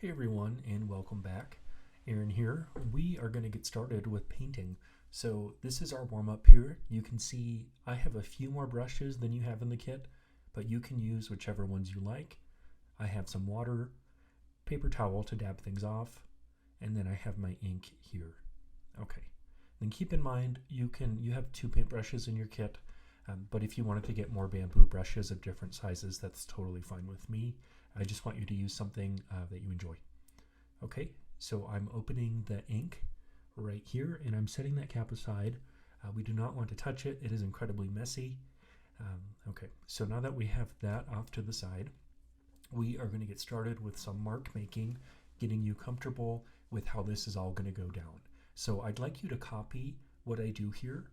Hey everyone, and welcome back. Aaron here. We are going to get started with painting. So this is our warm-up here. You can see I have a few more brushes than you have in the kit, but you can use whichever ones you like. I have some water, paper towel to dab things off, and then I have my ink here. Okay. Then keep in mind you have two paintbrushes in your kit, but if you wanted to get more bamboo brushes of different sizes, that's totally fine with me. I just want you to use something that you enjoy. Okay, so I'm opening the ink right here and I'm setting that cap aside. We do not want to touch it. It is incredibly messy. Okay, so now that we have that off to the side, we are going to get started with some mark making, getting you comfortable with how this is all going to go down. So I'd like you to copy what I do here.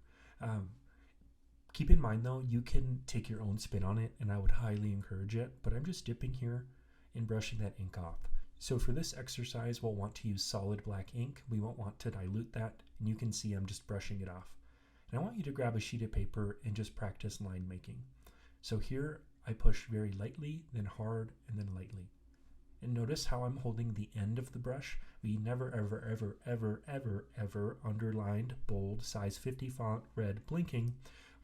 Keep in mind though, you can take your own spin on it and I would highly encourage it, but I'm just dipping here and brushing that ink off. So for this exercise, we'll want to use solid black ink. We won't want to dilute that, and you can see I'm just brushing it off. And I want you to grab a sheet of paper and just practice line making. So here I push very lightly, then hard, and then lightly. And notice how I'm holding the end of the brush. We never, ever, ever, ever, ever, ever underlined, bold, size 50 font, red, blinking,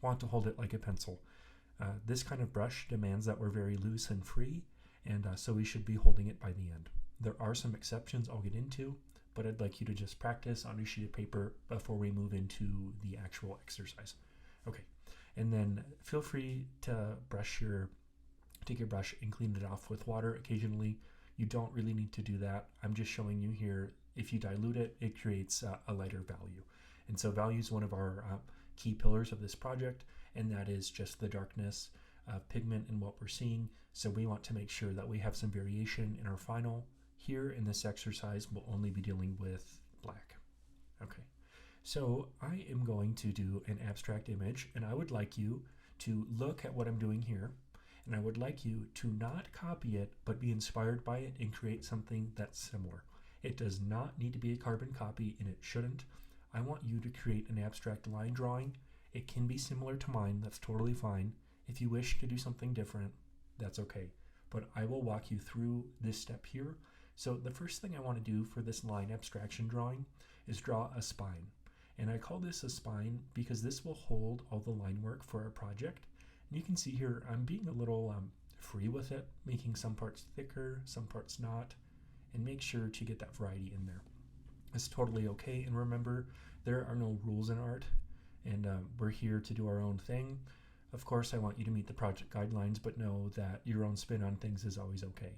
want to hold it like a pencil. This kind of brush demands that we're very loose and free, and so we should be holding it by the end. There are some exceptions I'll get into, but I'd like you to just practice on a sheet of paper before we move into the actual exercise. Okay, and then feel free to take your brush and clean it off with water occasionally. You don't really need to do that. I'm just showing you here, if you dilute it, it creates a lighter value. And so value is one of our key pillars of this project, and that is just the darkness of pigment and what we're seeing. So we want to make sure that we have some variation in our final. Here in this exercise, we'll only be dealing with black. Okay, so I am going to do an abstract image, and I would like you to look at what I'm doing here, and I would like you to not copy it, but be inspired by it and create something that's similar. It does not need to be a carbon copy, and it shouldn't. I want you to create an abstract line drawing. It can be similar to mine, that's totally fine. If you wish to do something different, that's okay. But I will walk you through this step here. So the first thing I want to do for this line abstraction drawing is draw a spine. And I call this a spine because this will hold all the line work for our project. And you can see here, I'm being a little free with it, making some parts thicker, some parts not, and make sure to get that variety in there. It's totally okay, and remember, there are no rules in art, and we're here to do our own thing. Of course, I want you to meet the project guidelines, but know that your own spin on things is always okay.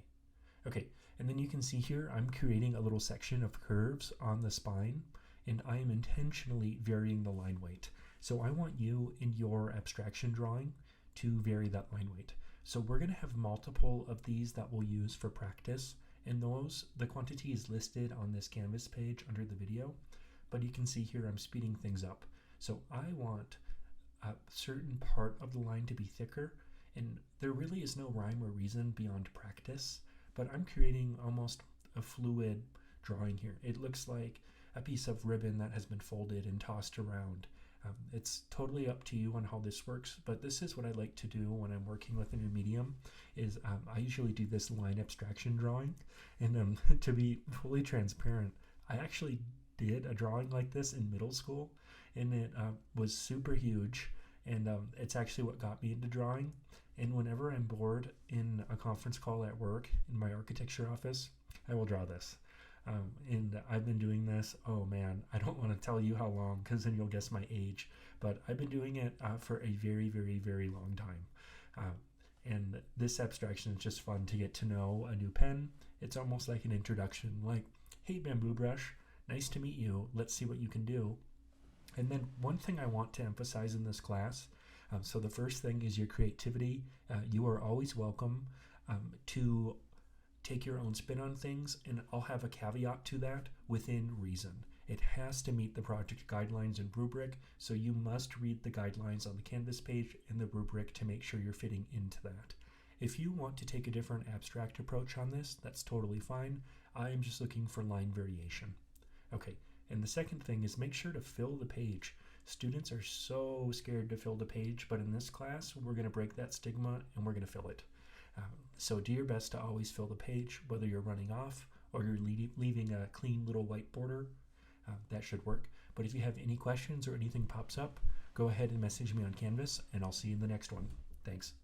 Okay, and then you can see here, I'm creating a little section of curves on the spine, and I am intentionally varying the line weight. So I want you in your abstraction drawing to vary that line weight. So we're going to have multiple of these that we'll use for practice, and the quantity is listed on this Canvas page under the video, but you can see here I'm speeding things up. So I want a certain part of the line to be thicker, and there really is no rhyme or reason beyond practice, but I'm creating almost a fluid drawing here. It looks like a piece of ribbon that has been folded and tossed around. It's totally up to you on how this works, but this is what I like to do when I'm working with a new medium. I usually do this line abstraction drawing, and to be fully transparent, I actually did a drawing like this in middle school, and it was super huge, and it's actually what got me into drawing. And whenever I'm bored in a conference call at work in my architecture office, I will draw this. And I've been doing this, oh man, I don't want to tell you how long because then you'll guess my age, but I've been doing it for a very, very, very long time. And this abstraction is just fun to get to know a new pen. It's almost like an introduction, like, hey, Bamboo Brush, nice to meet you. Let's see what you can do. And then one thing I want to emphasize in this class, so the first thing is your creativity. You are always welcome to take your own spin on things, and I'll have a caveat to that: within reason. It has to meet the project guidelines and rubric, so you must read the guidelines on the Canvas page and the rubric to make sure you're fitting into that. If you want to take a different abstract approach on this, that's totally fine. I am just looking for line variation. Okay, and the second thing is make sure to fill the page. Students are so scared to fill the page, but in this class, we're going to break that stigma and we're going to fill it. So do your best to always fill the page, whether you're running off or you're leaving a clean little white border, that should work. But if you have any questions or anything pops up, go ahead and message me on Canvas, and I'll see you in the next one. Thanks.